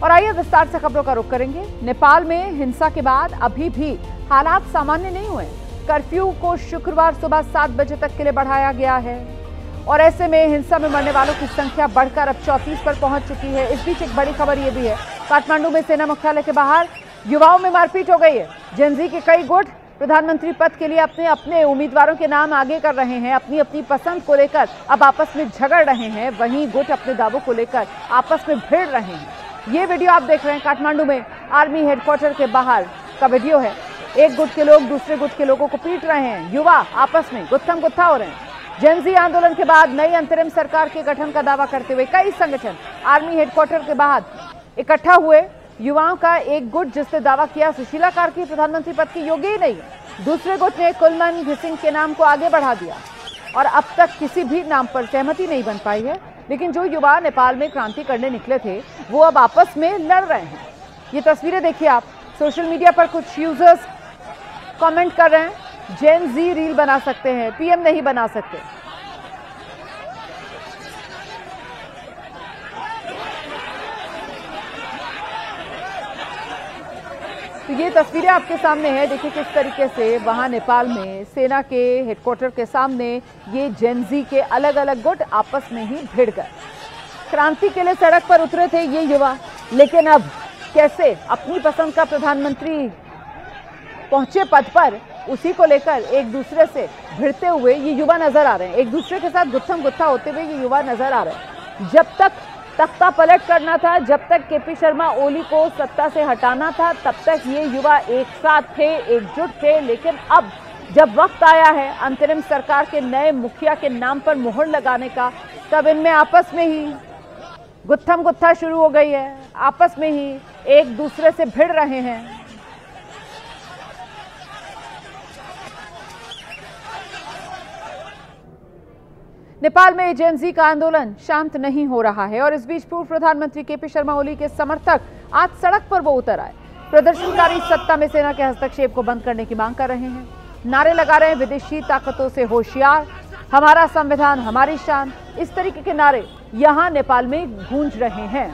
और आइए विस्तार से खबरों का रुख करेंगे। नेपाल में हिंसा के बाद अभी भी हालात सामान्य नहीं हुए। कर्फ्यू को शुक्रवार सुबह 7 बजे तक के लिए बढ़ाया गया है और ऐसे में हिंसा में मरने वालों की संख्या बढ़कर अब 34 पर पहुंच चुकी है। इस बीच एक बड़ी खबर यह भी है, काठमांडू में सेना मुख्यालय के बाहर युवाओं में मारपीट हो गई है। जेनजी के कई गुट प्रधानमंत्री पद के लिए अपने अपने उम्मीदवारों के नाम आगे कर रहे हैं, अपनी अपनी पसंद को लेकर अब आपस में झगड़ रहे हैं। वहीं गुट अपने दावों को लेकर आपस में भिड़ रहे हैं। ये वीडियो आप देख रहे हैं काठमांडू में आर्मी हेडक्वार्टर के बाहर का वीडियो है। एक गुट के लोग दूसरे गुट के लोगों को पीट रहे हैं, युवा आपस में गुत्थम गुत्था हो रहे हैं। जेनजी आंदोलन के बाद नई अंतरिम सरकार के गठन का दावा करते हुए कई संगठन आर्मी हेडक्वार्टर के बाहर इकट्ठा हुए। युवाओं का एक गुट जिसने दावा किया सुशीला कार्की प्रधानमंत्री पद की योग्य ही नहीं है, दूसरे गुट ने कुलमन घिसिंग के नाम को आगे बढ़ा दिया और अब तक किसी भी नाम पर सहमति नहीं बन पाई है। लेकिन जो युवा नेपाल में क्रांति करने निकले थे वो अब आपस में लड़ रहे हैं। ये तस्वीरें देखिए आप, सोशल मीडिया पर कुछ यूजर्स कमेंट कर रहे हैं, जेन जी रील बना सकते हैं, पीएम नहीं बना सकते। तो ये तस्वीरें आपके सामने है, देखिए किस तरीके से वहां नेपाल में सेना के हेडक्वार्टर के सामने ये जेनजी के अलग अलग गुट आपस में ही भिड़ गए। क्रांति के लिए सड़क पर उतरे थे ये युवा, लेकिन अब कैसे अपनी पसंद का प्रधानमंत्री पहुंचे पद पर, उसी को लेकर एक दूसरे से भिड़ते हुए ये युवा नजर आ रहे हैं। एक दूसरे के साथ गुत्थम गुत्था होते हुए ये युवा नजर आ रहे हैं। जब तक तख्ता पलट करना था, जब तक केपी शर्मा ओली को सत्ता से हटाना था, तब तक ये युवा एक साथ थे, एकजुट थे। लेकिन अब जब वक्त आया है अंतरिम सरकार के नए मुखिया के नाम पर मुहर लगाने का, तब इनमें आपस में ही गुत्थम गुत्था शुरू हो गई है। आपस में ही एक दूसरे से भिड़ रहे हैं। नेपाल में जेनजी का आंदोलन शांत नहीं हो रहा है और इस बीच पूर्व प्रधानमंत्री केपी शर्मा ओली के समर्थक आज सड़क पर वो उतर आए। प्रदर्शनकारी सत्ता में सेना के हस्तक्षेप को बंद करने की मांग कर रहे हैं, नारे लगा रहे हैं, विदेशी ताकतों से होशियार, हमारा संविधान हमारी शान, इस तरीके के नारे यहां नेपाल में गूंज रहे हैं।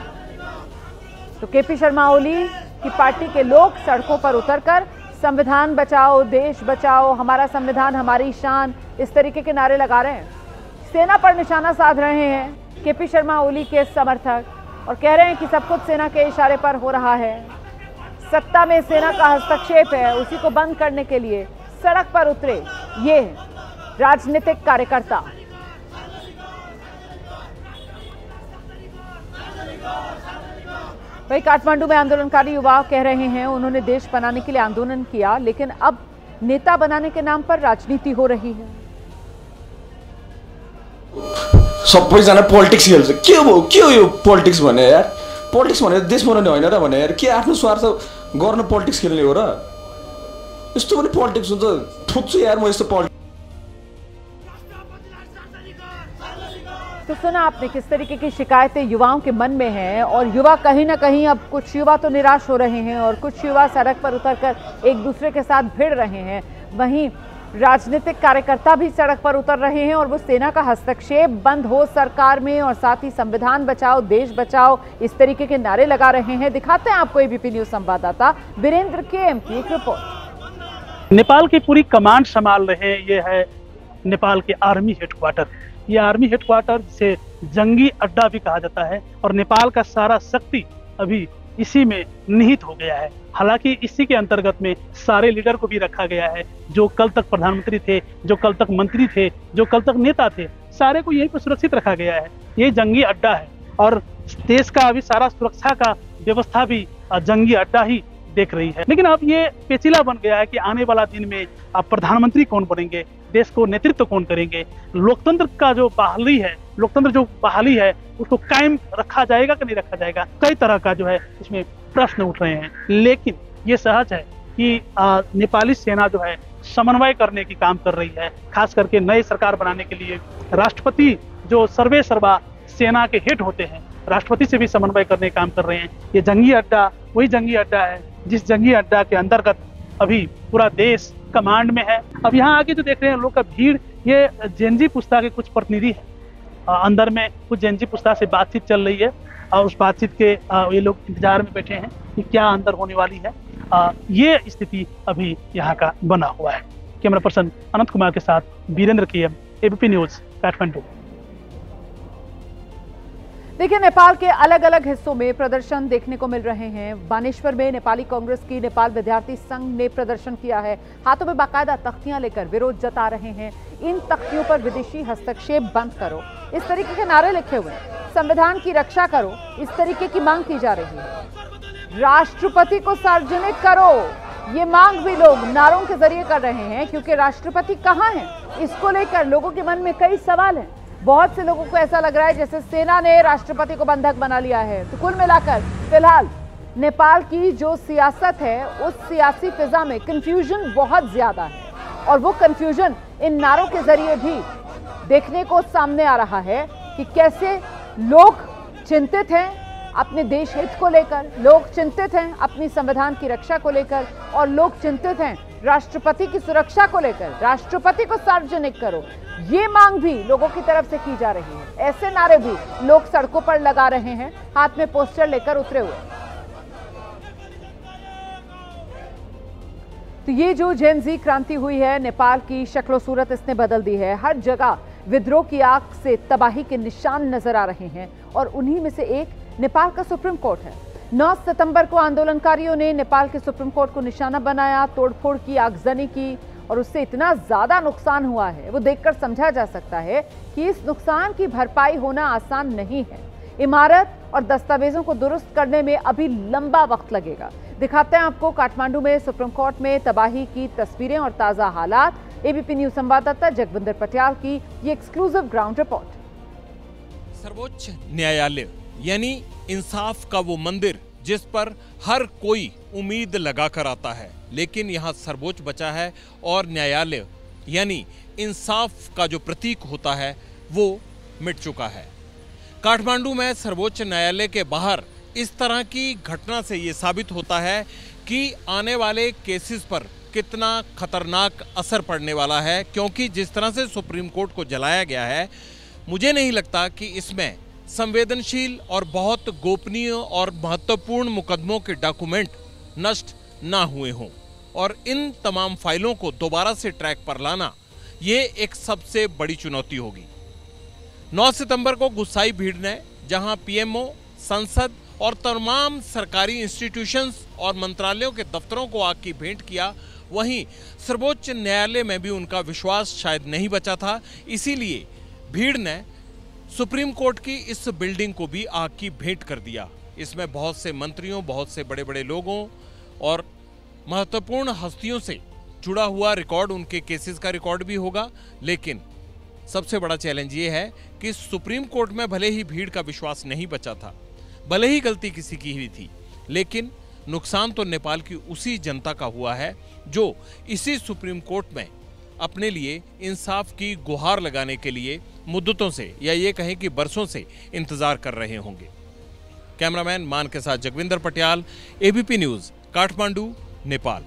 तो केपी शर्मा ओली की पार्टी के लोग सड़कों पर उतरकर संविधान बचाओ, देश बचाओ, हमारा संविधान हमारी शान, इस तरीके के नारे लगा रहे हैं। सेना पर निशाना साध रहे हैं केपी शर्मा ओली के समर्थक और कह रहे हैं कि सब कुछ सेना के इशारे पर हो रहा है। सत्ता में सेना का हस्तक्षेप है, उसी को बंद करने के लिए सड़क पर उतरे ये राजनीतिक कार्यकर्ता। वही काठमांडू में आंदोलनकारी युवा कह रहे हैं उन्होंने देश बनाने के लिए आंदोलन किया, लेकिन अब नेता बनाने के नाम पर राजनीति हो रही है। सबैजना पोलिटिक्स खेल्छ। के हो यो पोलिटिक्स भने यार? पोलिटिक्स भने देश बनाउने होइन र भने यार, के आफ्नो स्वार्थ गर्न पोलिटिक्स खेल्ने हो र? यस्तो पनि पोलिटिक्स हुन्छ? ठुक्छु यार म यस्तो पोलिटिक्स। तो सुना आपने किस तरीके की शिकायतें युवाओं के मन में हैं और युवा कहीं ना कहीं, अब कुछ युवा तो निराश हो रहे हैं और कुछ युवा सड़क पर उतरकर एक दूसरे के साथ भिड़ रहे हैं। वहीं राजनीतिक कार्यकर्ता भी सड़क पर उतर रहे हैं और वो सेना का हस्तक्षेप बंद हो सरकार में और साथ ही संविधान बचाओ, देश बचाओ, इस तरीके के नारे लगा रहे हैं। दिखाते हैं आपको एबीपी न्यूज संवाददाता वीरेंद्र केएम की एक रिपोर्ट। नेपाल की पूरी कमांड संभाल रहे ये है नेपाल के आर्मी हेडक्वार्टर। ये आर्मी हेडक्वार्टर से जंगी अड्डा भी कहा जाता है और नेपाल का सारा शक्ति अभी इसी में निहित हो गया है। हालांकि इसी के अंतर्गत में सारे लीडर को भी रखा गया है, जो कल तक प्रधानमंत्री थे, जो कल तक मंत्री थे, जो कल तक नेता थे, सारे को यहीं पर सुरक्षित रखा गया है। ये जंगी अड्डा है और देश का अभी सारा सुरक्षा का व्यवस्था भी जंगी अड्डा ही देख रही है। लेकिन अब ये पेचीला बन गया है कि आने वाला दिन में अब प्रधानमंत्री कौन बनेंगे, देश को नेतृत्व कौन करेंगे, लोकतंत्र का जो बहाली है, लोकतंत्र जो बहाली है उसको कायम रखा जाएगा कि नहीं रखा जाएगा, कई तरह का जो है इसमें प्रश्न उठ रहे हैं। लेकिन ये सहज है कि नेपाली सेना जो है समन्वय करने की काम कर रही है, खास करके नई सरकार बनाने के लिए राष्ट्रपति जो सर्वे सर्वा सेना के हेड होते हैं, राष्ट्रपति से भी समन्वय करने का काम कर रहे हैं। ये जंगी अड्डा वही जंगी अड्डा है जिस जंगी अड्डा के अंतर्गत अभी पूरा देश कमांड में है। अब यहाँ आगे जो देख रहे हैं लोग का भीड़, ये जेनजी पुस्ता के कुछ प्रतिनिधि है, अंदर में कुछ जेनजी पुस्ता से बातचीत चल रही है। उस बातचीत के ये लोग इंतजार में बैठे हैं कि क्या अंदर होने वाली है। ये स्थिति अभी यहाँ का बना हुआ है। कैमरा पर्सन अनंत कुमार के साथ Virendra KM, ABP news, Kathmandu. देखिए, नेपाल के अलग अलग हिस्सों में प्रदर्शन देखने को मिल रहे हैं। बानेश्वर में नेपाली कांग्रेस की नेपाल विद्यार्थी संघ ने प्रदर्शन किया है। हाथों में बाकायदा तख्तियां लेकर विरोध जता रहे हैं। इन तख्तियों पर विदेशी हस्तक्षेप बंद करो, इस तरीके के नारे लिखे हुए हैं। संविधान की रक्षा करो, इस तरीके की मांग की जा रही है। राष्ट्रपति को सार्वजनिक करो, ये मांग भी लोग नारों के जरिए कर रहे हैं, क्योंकि राष्ट्रपति कहां है, इसको लेकर लोगों के मन में कई सवाल हैं। बहुत से लोगों को ऐसा लग रहा है जैसे सेना ने राष्ट्रपति को बंधक बना लिया है। तो कुल मिलाकर फिलहाल नेपाल की जो सियासत है, उस सियासी फिजा में कंफ्यूजन बहुत ज्यादा है, और वो कंफ्यूजन इन नारों के जरिए भी देखने को सामने आ रहा है कि कैसे लोग चिंतित हैं अपने देश हित को लेकर, लोग चिंतित हैं अपनी संविधान की रक्षा को लेकर, और लोग चिंतित हैं राष्ट्रपति की सुरक्षा को लेकर। राष्ट्रपति को सार्वजनिक करो, ये मांग भी लोगों की तरफ से की जा रही है। ऐसे नारे भी लोग सड़कों पर लगा रहे हैं, हाथ में पोस्टर लेकर उतरे हुए। तो ये जो जेन ज़ी क्रांति हुई है, नेपाल की शक्लो सूरत इसने बदल दी है। हर जगह विद्रोह की आग से तबाही के निशान नजर आ रहे हैं, और उन्हीं में से एक नेपाल का सुप्रीम कोर्ट है। 9 सितंबर को आंदोलनकारियों ने नेपाल के सुप्रीम कोर्ट को निशाना बनाया, तोड़फोड़ की, आगजनी की, और उससे इतना ज्यादा नुकसान हुआ है, वो देखकर समझा जा सकता है कि इस नुकसान की भरपाई होना आसान नहीं है। इमारत और दस्तावेजों को दुरुस्त करने में अभी लंबा वक्त लगेगा। दिखाते हैं आपको काठमांडू में सुप्रीम कोर्ट में तबाही की तस्वीरें और ताजा हालात। ABP न्यूज संवाददाता जगविंदर पटियाल की ये एक्सक्लूसिव ग्राउंड रिपोर्ट। सर्वोच्च न्यायालय यानी इंसाफ का वो मंदिर जिस पर हर कोई उम्मीद लगाकर आता है, लेकिन यहाँ सर्वोच्च बचा है, और न्यायालय यानी इंसाफ का जो प्रतीक होता है वो मिट चुका है। काठमांडू में सर्वोच्च न्यायालय के बाहर इस तरह की घटना से ये साबित होता है कि आने वाले केसेस पर कितना खतरनाक असर पड़ने वाला है, क्योंकि जिस तरह से सुप्रीम कोर्ट को जलाया गया है, मुझे नहीं लगता कि इसमें संवेदनशील और बहुत गोपनीय और महत्वपूर्ण मुकदमों के डॉक्यूमेंट नष्ट ना हुए हों, और इन तमाम फाइलों को दोबारा से ट्रैक पर लाना ये एक सबसे बड़ी चुनौती होगी। 9 सितंबर को गुस्साई भीड़ ने जहां PMO, संसद और तमाम सरकारी इंस्टीट्यूशंस और मंत्रालयों के दफ्तरों को आग की भेंट किया, वहीं सर्वोच्च न्यायालय में भी उनका विश्वास शायद नहीं बचा था। इसीलिए भीड़ ने सुप्रीम कोर्ट की इस बिल्डिंग को भी आग की भेंट कर दिया। इसमें बहुत से मंत्रियों, बहुत से बड़े बड़े लोगों और महत्वपूर्ण हस्तियों से जुड़ा हुआ रिकॉर्ड, उनके केसेस का रिकॉर्ड भी होगा। लेकिन सबसे बड़ा चैलेंज ये है कि सुप्रीम कोर्ट में भले ही भीड़ का विश्वास नहीं बचा था, भले ही गलती किसी की हुई थी, लेकिन नुकसान तो नेपाल की उसी जनता का हुआ है जो इसी सुप्रीम कोर्ट में अपने लिए इंसाफ की गुहार लगाने के लिए मुद्दतों से, या ये कहें कि बरसों से इंतजार कर रहे होंगे। कैमरामैन मान के साथ जगविंदर पटियाल, ABP न्यूज, काठमांडू, नेपाल।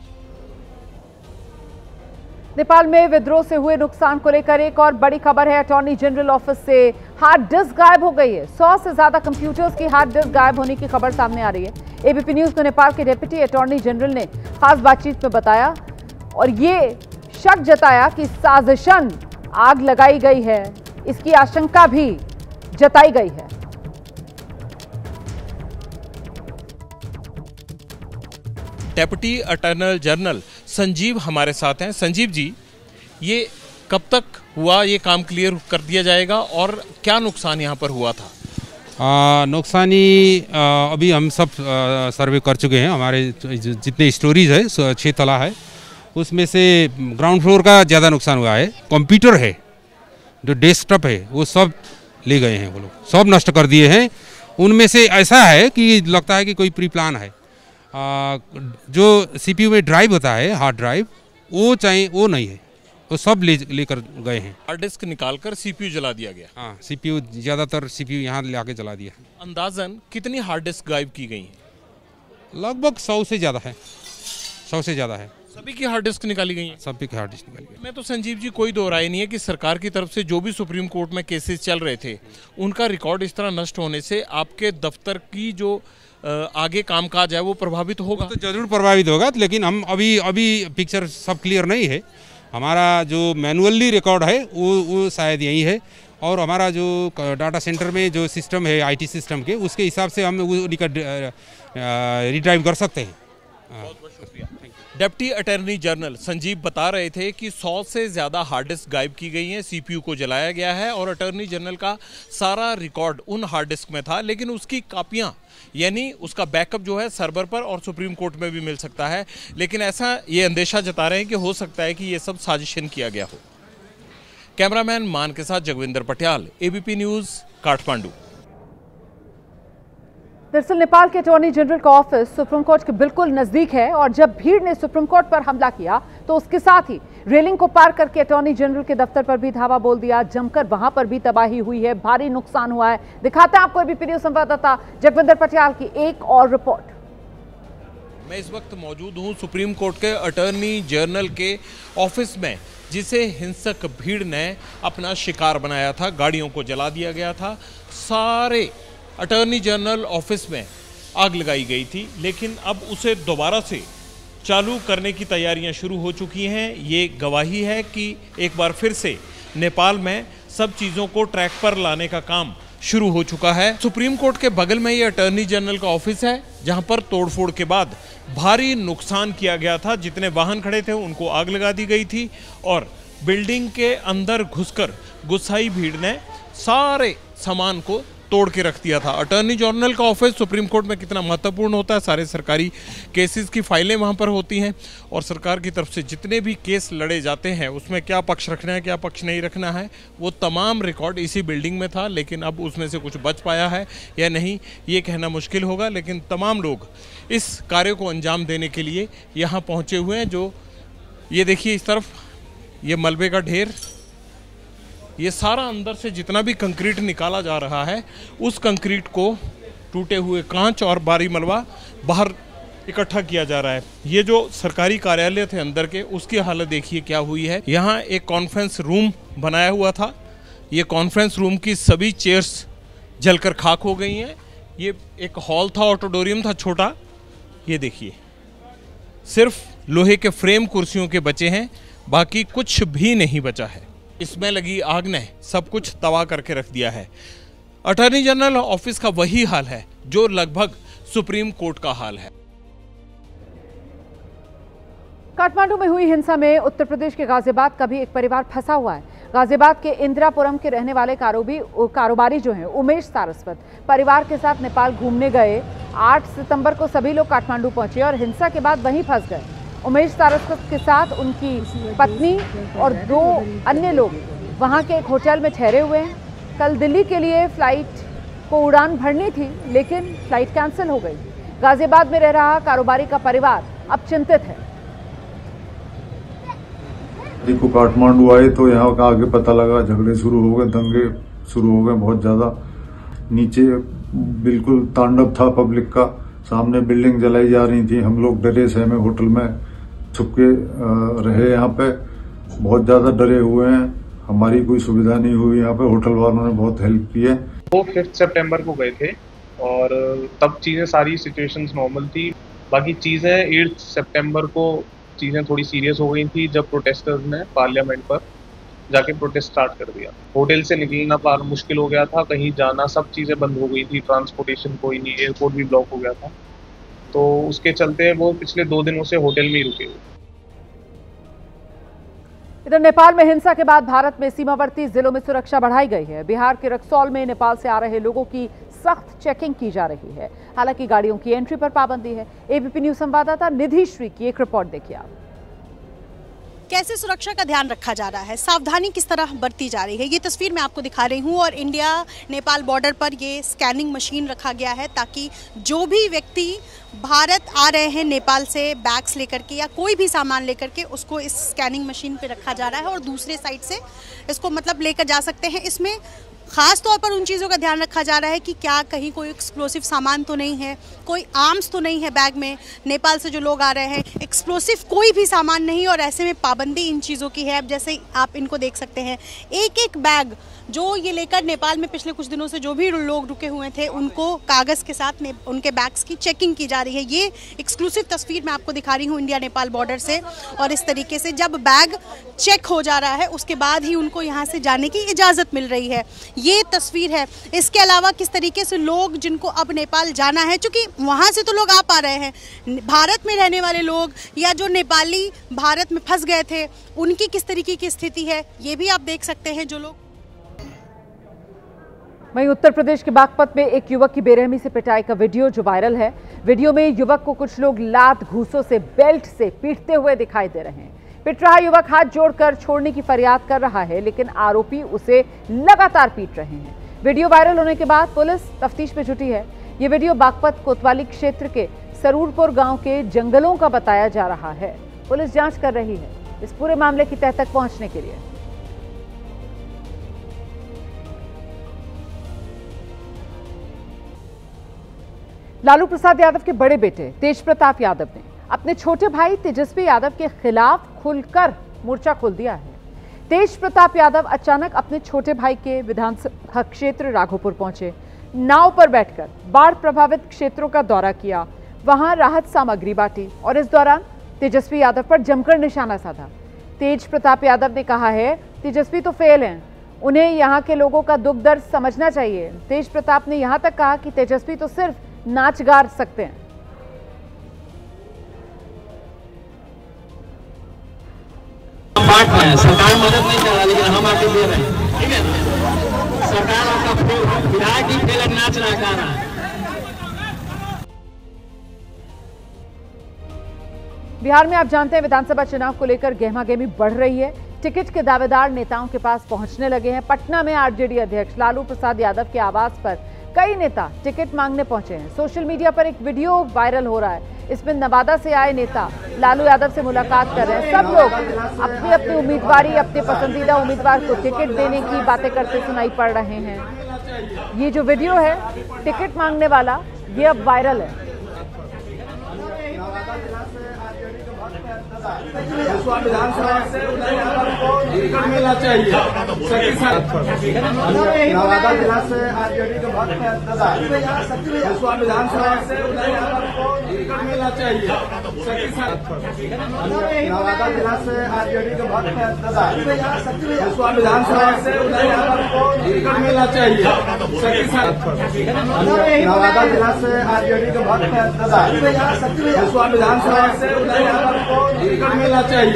नेपाल में विद्रोह से हुए नुकसान को लेकर एक और बड़ी खबर है। अटॉर्नी जनरल ऑफिस से हार्ड डिस्क गायब हो गई है। 100 से ज्यादा कंप्यूटर्स की हार्ड डिस्क गायब होने की खबर सामने आ रही है। ABP न्यूज को नेपाल के डिप्टी अटॉर्नी जनरल ने खास बातचीत में बताया, और ये शक जताया कि साजिशन आग लगाई गई है, इसकी आशंका भी जताई गई है। डेप्यूटी अटॉर्नी जनरल संजीव हमारे साथ हैं। संजीव जी, ये कब तक हुआ, ये काम क्लियर कर दिया जाएगा, और क्या नुकसान यहाँ पर हुआ था? नुकसानी अभी हम सब सर्वे कर चुके हैं। हमारे जितने स्टोरीज है 6 तला है, उसमें से ग्राउंड फ्लोर का ज़्यादा नुकसान हुआ है। कंप्यूटर है, जो डेस्कटॉप है, वो सब ले गए हैं, वो लोग सब नष्ट कर दिए हैं। उनमें से ऐसा है कि लगता है कि कोई प्री प्लान है। जो CPU में ड्राइव होता है, हार्ड ड्राइव, वो चाहिए, वो नहीं है, वो सब लेकर गए हैं। हार्ड डिस्क निकालकर CPU जला दिया गया। हाँ, CPU ज़्यादातर CPU यहाँ ले आके जला दिया। अंदाजन कितनी हार्ड डिस्क गायब की गई हैं? लगभग 100 से ज़्यादा है, 100 से ज़्यादा है। सभी की हार्ड डिस्क निकाली गई है? सभी की हार्ड डिस्क निकाली गई। मैं तो संजीव जी कोई दो राय नहीं है कि सरकार की तरफ से जो भी सुप्रीम कोर्ट में केसेस चल रहे थे उनका रिकॉर्ड इस तरह नष्ट होने से आपके दफ्तर की जो आगे कामकाज है वो प्रभावित होगा। तो जरूर प्रभावित होगा, लेकिन हम अभी पिक्चर सब क्लियर नहीं है। हमारा जो मैनुअली रिकॉर्ड है वो शायद यही है, और हमारा जो डाटा सेंटर में जो सिस्टम है IT सिस्टम के, उसके हिसाब से हम वो रिड्राइव कर सकते हैं। बहुत बहुत शुक्रिया। डिप्टी अटॉर्नी जनरल संजीव बता रहे थे कि 100 से ज़्यादा हार्ड डिस्क गायब की गई हैं, CPU को जलाया गया है और अटॉर्नी जनरल का सारा रिकॉर्ड उन हार्ड डिस्क में था, लेकिन उसकी कापियां यानी उसका बैकअप जो है सर्वर पर और सुप्रीम कोर्ट में भी मिल सकता है। लेकिन ऐसा ये अंदेशा जता रहे हैं कि हो सकता है कि ये सब साजिशन किया गया हो। कैमरामैन मान के साथ जगविंदर पटियाल, ABP न्यूज़, काठमांडू। दरअसल नेपाल के अटॉर्नी जनरल का ऑफिस सुप्रीम कोर्ट के बिल्कुल नजदीक है और जब भीड़ ने सुप्रीम कोर्ट पर हमला किया तो उसके साथ ही रेलिंग को पार करके अटॉर्नी जनरल के दफ्तर पर भी धावा बोल दिया। जमकर वहां पर भी तबाही हुई है, भारी नुकसान हुआ है। दिखाते हैं आपको ABP न्यूज़ संवाददाता जगविंदर पटियाल की एक और रिपोर्ट। मैं इस वक्त मौजूद हूं सुप्रीम कोर्ट के अटॉर्नी जनरल के ऑफिस में, जिसे हिंसक भीड़ ने अपना शिकार बनाया था। गाड़ियों को जला दिया गया था, सारे अटॉर्नी जनरल ऑफिस में आग लगाई गई थी, लेकिन अब उसे दोबारा से चालू करने की तैयारियां शुरू हो चुकी हैं। ये गवाही है कि एक बार फिर से नेपाल में सब चीज़ों को ट्रैक पर लाने का काम शुरू हो चुका है। सुप्रीम कोर्ट के बगल में ये अटॉर्नी जनरल का ऑफिस है, जहां पर तोड़फोड़ के बाद भारी नुकसान किया गया था। जितने वाहन खड़े थे उनको आग लगा दी गई थी और बिल्डिंग के अंदर घुसकर गुस्साई भीड़ ने सारे सामान को तोड़ के रख दिया था। अटॉर्नी जनरल का ऑफिस सुप्रीम कोर्ट में कितना महत्वपूर्ण होता है, सारे सरकारी केसेस की फाइलें वहां पर होती हैं और सरकार की तरफ से जितने भी केस लड़े जाते हैं उसमें क्या पक्ष रखना है क्या पक्ष नहीं रखना है, वो तमाम रिकॉर्ड इसी बिल्डिंग में था। लेकिन अब उसमें से कुछ बच पाया है या नहीं ये कहना मुश्किल होगा, लेकिन तमाम लोग इस कार्य को अंजाम देने के लिए यहाँ पहुँचे हुए हैं। जो ये देखिए इस तरफ ये मलबे का ढेर, ये सारा अंदर से जितना भी कंक्रीट निकाला जा रहा है उस कंक्रीट को टूटे हुए कांच और भारी मलबा बाहर इकट्ठा किया जा रहा है। ये जो सरकारी कार्यालय थे अंदर के, उसकी हालत देखिए क्या हुई है। यहाँ एक कॉन्फ्रेंस रूम बनाया हुआ था, ये कॉन्फ्रेंस रूम की सभी चेयर्स जलकर खाक हो गई हैं। ये एक हॉल था, ऑडिटोरियम था छोटा, ये देखिए सिर्फ लोहे के फ्रेम कुर्सियों के बचे हैं, बाकी कुछ भी नहीं बचा है। इसमें लगी आग ने सब कुछ तबाह करके रख दिया है। अटॉर्नी जनरल ऑफिस का वही हाल है जो लगभग सुप्रीम कोर्ट का हाल है। काठमांडू में हुई हिंसा में उत्तर प्रदेश के गाजियाबाद का भी एक परिवार फंसा हुआ है। गाजियाबाद के इंदिरापुरम के रहने वाले कारोबारी जो हैं उमेश सारस्वत परिवार के साथ नेपाल घूमने गए। 8 सितंबर को सभी लोग काठमांडू पहुंचे और हिंसा के बाद वहीं फंस गए। उमेश सारस्वत के साथ उनकी पत्नी और 2 अन्य लोग वहां के एक होटल में ठहरे हुए हैं। कल दिल्ली के लिए फ्लाइट को उड़ान भरनी थी, लेकिन फ्लाइट कैंसिल हो गई। गाजियाबाद में रह रहा कारोबारी का परिवार अब चिंतित है। देखो काठमांडू आए तो यहाँ का आगे पता लगा झगड़े शुरू हो गए, दंगे शुरू हो गए बहुत ज्यादा। नीचे बिल्कुल तांडव था पब्लिक का, सामने बिल्डिंग जलाई जा रही थी। हम लोग डरे सहमे होटल में छुपके रहे, यहाँ पे बहुत ज्यादा डरे हुए हैं। हमारी कोई सुविधा नहीं हुई यहाँ पे, होटल वालों ने बहुत हेल्प की है। वो 5 सितंबर को गए थे और तब चीजें सारी सिचुएशंस नॉर्मल थी। बाकी चीजें 8 सितंबर को चीजें थोड़ी सीरियस हो गई थी जब प्रोटेस्टर्स ने पार्लियामेंट पर जाके प्रोटेस्ट स्टार्ट कर दिया। होटल से निकलना मुश्किल हो गया था, कहीं जाना, सब चीजें बंद हो गई थी, ट्रांसपोर्टेशन कोई नहीं, एयरपोर्ट भी ब्लॉक हो गया था। तो उसके चलते वो पिछले 2 दिनों से होटल में ही रुके हुए। इधर नेपाल में हिंसा के बाद भारत में सीमावर्ती जिलों में सुरक्षा बढ़ाई गई है। बिहार के रक्सौल में नेपाल से आ रहे लोगों की सख्त चेकिंग की जा रही है। हालांकि गाड़ियों की एंट्री पर पाबंदी है। ABP न्यूज संवाददाता निधि श्री की एक रिपोर्ट देखिए आप। कैसे सुरक्षा का ध्यान रखा जा रहा है, सावधानी किस तरह बरती जा रही है, ये तस्वीर मैं आपको दिखा रही हूँ। और इंडिया नेपाल बॉर्डर पर ये स्कैनिंग मशीन रखा गया है ताकि जो भी व्यक्ति भारत आ रहे हैं नेपाल से बैग्स लेकर के या कोई भी सामान लेकर के, उसको इस स्कैनिंग मशीन पे रखा जा रहा है और दूसरे साइड से इसको मतलब लेकर जा सकते हैं। इसमें ख़ास तौर पर उन चीज़ों का ध्यान रखा जा रहा है कि क्या कहीं कोई एक्सप्लोसिव सामान तो नहीं है, कोई आर्म्स तो नहीं है बैग में। नेपाल से जो लोग आ रहे हैं, एक्सप्लोसिव कोई भी सामान नहीं, और ऐसे में पाबंदी इन चीज़ों की है। अब जैसे आप इनको देख सकते हैं, एक एक बैग जो ये लेकर नेपाल में पिछले कुछ दिनों से जो भी लोग रुके हुए थे उनको कागज़ के साथ उनके बैग्स की चेकिंग की जा रही है। ये एक्सक्लूसिव तस्वीर मैं आपको दिखा रही हूँ इंडिया नेपाल बॉर्डर से। और इस तरीके से जब बैग चेक हो जा रहा है उसके बाद ही उनको यहाँ से जाने की इजाज़त मिल रही है। ये तस्वीर है। इसके अलावा किस तरीके से लोग जिनको अब नेपाल जाना है, चूँकि वहाँ से तो लोग आ पा रहे हैं, भारत में रहने वाले लोग या जो नेपाली भारत में फंस गए थे उनकी किस तरीके की स्थिति है ये भी आप देख सकते हैं। जो लोग वहीं उत्तर प्रदेश के बागपत में एक युवक की बेरहमी से पिटाई का वीडियो जो वायरल है। वीडियो में युवक को कुछ लोग लात घूंसों से बेल्ट से पीटते हुए दिखाई दे रहे हैं। पिट रहा युवक हाथ जोड़कर छोड़ने की फरियाद कर रहा है, लेकिन आरोपी उसे लगातार पीट रहे हैं। वीडियो वायरल होने के बाद पुलिस तफ्तीश में जुटी है। ये वीडियो बागपत कोतवाली क्षेत्र के सरूरपुर गांव के जंगलों का बताया जा रहा है। पुलिस जांच कर रही है इस पूरे मामले की तह तक पहुंचने के लिए। लालू प्रसाद यादव के बड़े बेटे तेज प्रताप यादव ने अपने छोटे भाई तेजस्वी यादव के खिलाफ खुलकर मोर्चा खोल दिया है। तेज प्रताप यादव अचानक अपने छोटे भाई के विधानसभा क्षेत्र राघोपुर पहुंचे। नाव पर बैठकर बाढ़ प्रभावित क्षेत्रों का दौरा किया, वहां राहत सामग्री बांटी और इस दौरान तेजस्वी यादव पर जमकर निशाना साधा। तेज प्रताप यादव ने कहा है तेजस्वी तो फेल हैं, उन्हें यहाँ के लोगों का दुख दर्द समझना चाहिए। तेज प्रताप ने यहाँ तक कहा कि तेजस्वी तो सिर्फ नाच गा सकते हैं। सरकार मदद नहीं कर रहा, लेकिन हम आके दे रहे हैं। ठीक है, सरकार आपका विधायक ही फेल नाच रहा गा रहा है। बिहार में आप जानते हैं विधानसभा चुनाव को लेकर गहमागहमी बढ़ रही है। टिकट के दावेदार नेताओं के पास पहुंचने लगे हैं। पटना में आरजेडी अध्यक्ष लालू प्रसाद यादव के आवास पर कई नेता टिकट मांगने पहुंचे हैं। सोशल मीडिया पर एक वीडियो वायरल हो रहा है। इसमें नवादा से आए नेता लालू यादव से मुलाकात कर रहे हैं। सब लोग अपनी अपनी उम्मीदवारी, अपने पसंदीदा उम्मीदवार को टिकट देने की बातें करते सुनाई पड़ रहे हैं। ये जो वीडियो है टिकट मांगने वाला, ये अब वायरल है। विधानसभा से टिकट मिलना चाहिए। नवादा जिला से आरजेडी के भक्त विधानसभा से टिकट मिलना चाहिए। नवादा जिला से आरजेडी के भक्त विधानसभा से टिकट मिलना चाहिए। नवादा जिला से आरजेडी के भक्त विधानसभा से मिलना चाहिए।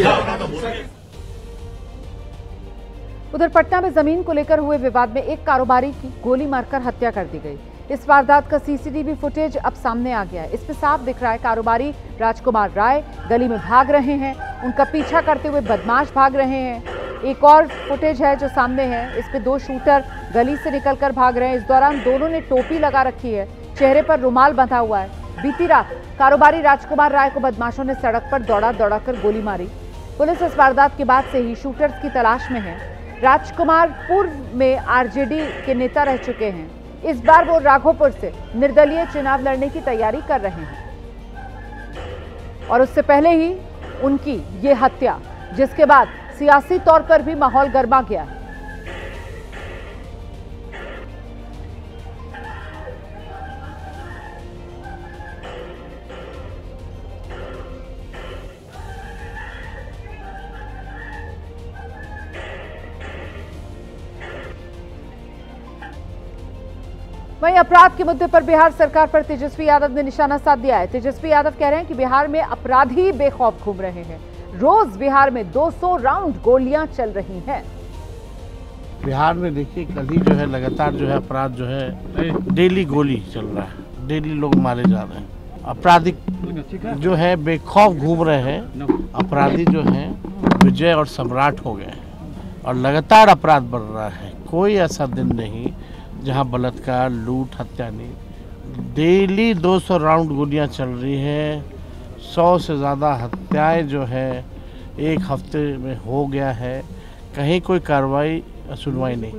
उधर पटना में जमीन को लेकर हुए विवाद में एक कारोबारी की गोली मारकर हत्या कर दी गई। इस वारदात का सीसीटीवी फुटेज अब सामने आ गया है। इसमें साफ दिख रहा है कारोबारी राजकुमार राय गली में भाग रहे हैं, उनका पीछा करते हुए बदमाश भाग रहे हैं। एक और फुटेज है जो सामने है, इस पे दो शूटर गली से निकलकर भाग रहे हैं। इस दौरान दोनों ने टोपी लगा रखी है, चेहरे पर रुमाल बंधा हुआ है। बीती रात कारोबारी राजकुमार राय को बदमाशों ने सड़क पर दौड़ा कर गोली मारी। पुलिस इस वारदात के बाद से ही शूटर्स की तलाश में है। राजकुमार पूर्व में आरजेडी के नेता रह चुके हैं। इस बार वो राघोपुर से निर्दलीय चुनाव लड़ने की तैयारी कर रहे हैं और उससे पहले ही उनकी ये हत्या, जिसके बाद सियासी तौर पर भी माहौल गर्मा गया है। वहीं अपराध के मुद्दे पर बिहार सरकार पर तेजस्वी यादव ने निशाना साध दिया है। तेजस्वी यादव कह रहे हैं कि बिहार में अपराधी बेखौफ घूम रहे हैं। रोज बिहार में 200 राउंड गोलियां चल रही हैं। बिहार में देखिए कल ही जो है लगातार जो है अपराध जो है डेली गोली चल रहा है, डेली लोग मारे जा रहे हैं। आपराधिक जो है बेखौफ घूम रहे हैं। अपराधी जो हैं विजय और सम्राट हो गए हैं और लगातार अपराध बढ़ रहा है। कोई ऐसा दिन नहीं जहां बलात्कार, लूट, हत्या नहीं। डेली 200 राउंड गोलियां चल रही है। 100 से ज़्यादा हत्याएं जो है एक हफ्ते में हो गया है। कहीं कोई कार्रवाई सुनवाई नहीं।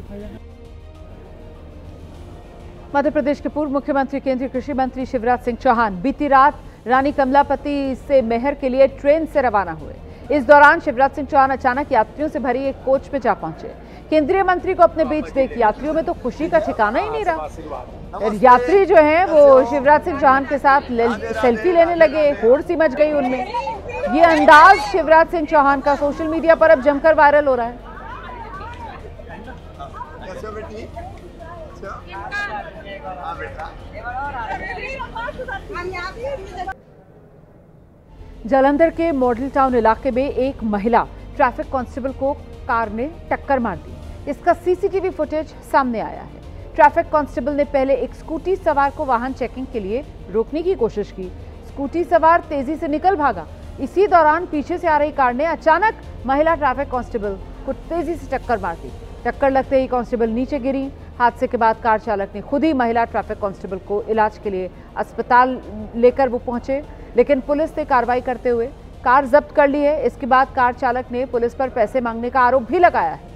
मध्य प्रदेश के पूर्व मुख्यमंत्री केंद्रीय कृषि मंत्री शिवराज सिंह चौहान बीती रात रानी कमलापति से मैहर के लिए ट्रेन से रवाना हुए। इस दौरान शिवराज सिंह चौहान अचानक यात्रियों से भरी एक कोच में जा पहुंचे। केंद्रीय मंत्री को अपने बीच देख यात्रियों में तो खुशी का ठिकाना ही नहीं रहा। यात्री जो हैं वो शिवराज सिंह चौहान के साथ सेल्फी लेने लगे, होड़ सी मच गई उनमें। ये अंदाज शिवराज सिंह चौहान का सोशल मीडिया पर अब जमकर वायरल हो रहा है। जालंधर के मॉडल टाउन इलाके में एक महिला ट्रैफिक कांस्टेबल को कार ने टक्कर मार दी। इसका सीसीटीवी फुटेज सामने आया है। ट्रैफिक कांस्टेबल ने पहले एक स्कूटी सवार को वाहन चेकिंग के लिए रोकने की कोशिश की। स्कूटी सवार तेजी से निकल भागा। इसी दौरान पीछे से आ रही कार ने अचानक महिला ट्रैफिक कांस्टेबल को तेजी से टक्कर मार दी। टक्कर लगते ही कांस्टेबल नीचे गिरी। हादसे के बाद कार चालक ने खुद ही महिला ट्रैफिक कांस्टेबल को इलाज के लिए अस्पताल लेकर वो पहुंचे, लेकिन पुलिस ने कार्रवाई करते हुए कार जब्त कर ली है। इसके बाद कार चालक ने पुलिस पर पैसे मांगने का आरोप भी लगाया है।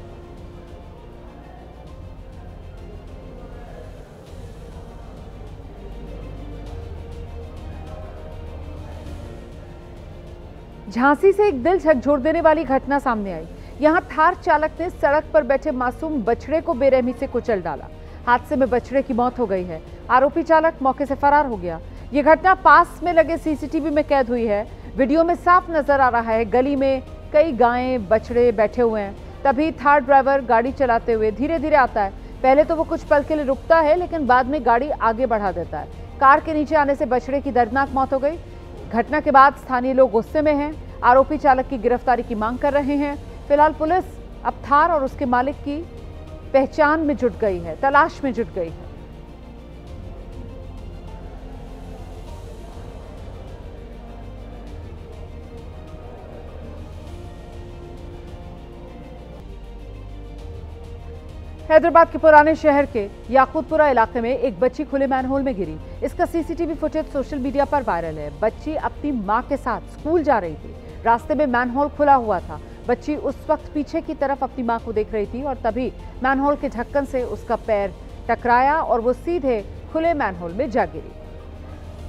झांसी से एक दिल झकझोर देने वाली घटना सामने आई। यहां थार चालक ने सड़क पर बैठे मासूम बछड़े को बेरहमी से कुचल डाला। हादसे में बछड़े की मौत हो गई है। आरोपी चालक मौके से फरार हो गया। ये घटना पास में लगे सीसीटीवी में कैद हुई है। वीडियो में साफ नजर आ रहा है गली में कई गायें बछड़े बैठे हुए हैं। तभी थार ड्राइवर गाड़ी चलाते हुए धीरे धीरे आता है। पहले तो वो कुछ पल के लिए रुकता है, लेकिन बाद में गाड़ी आगे बढ़ा देता है। कार के नीचे आने से बछड़े की दर्दनाक मौत हो गई। घटना के बाद स्थानीय लोग गुस्से में हैं। आरोपी चालक की गिरफ्तारी की मांग कर रहे हैं। फिलहाल पुलिस अब थार और उसके मालिक की पहचान में जुट गई है, तलाश में जुट गई है। हैदराबाद के पुराने शहर के याकूतपुरा इलाके में एक बच्ची खुले मैनहोल में गिरी। इसका सीसीटीवी फुटेज सोशल मीडिया पर वायरल है। बच्ची अपनी मां के साथ स्कूल जा रही थी। रास्ते में मैनहोल खुला हुआ था। बच्ची उस वक्त पीछे की तरफ अपनी मां को देख रही थी और तभी मैनहोल के ढक्कन से उसका पैर टकराया और वो सीधे खुले मैनहोल में जा गिरी।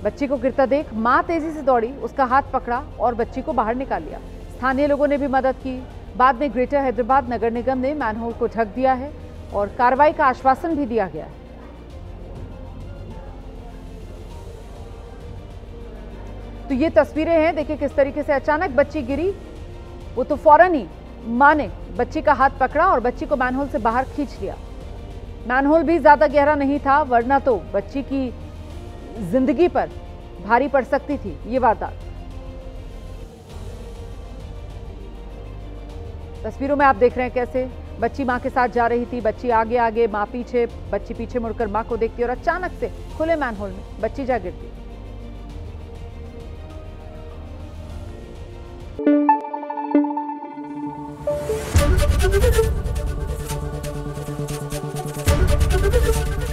बच्ची को गिरता देख मां तेजी से दौड़ी, उसका हाथ पकड़ा और बच्ची को बाहर निकाल लिया। स्थानीय लोगों ने भी मदद की। बाद में ग्रेटर हैदराबाद नगर निगम ने मैनहोल को ढक दिया है और कार्रवाई का आश्वासन भी दिया गया है। तो ये तस्वीरें हैं, देखिए किस तरीके से अचानक बच्ची गिरी। वो तो फौरन ही मां ने बच्ची का हाथ पकड़ा और बच्ची को मैनहोल से बाहर खींच लिया। मैनहोल भी ज्यादा गहरा नहीं था, वरना तो बच्ची की जिंदगी पर भारी पड़ सकती थी ये वारदात। तस्वीरों में आप देख रहे हैं कैसे बच्ची मां के साथ जा रही थी। बच्ची आगे आगे, मां पीछे। बच्ची पीछे मुड़कर मां को देखती और अचानक से खुले मैनहोल में बच्ची जा गिरती।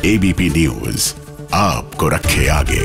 एबीपी न्यूज आपको रखे आगे।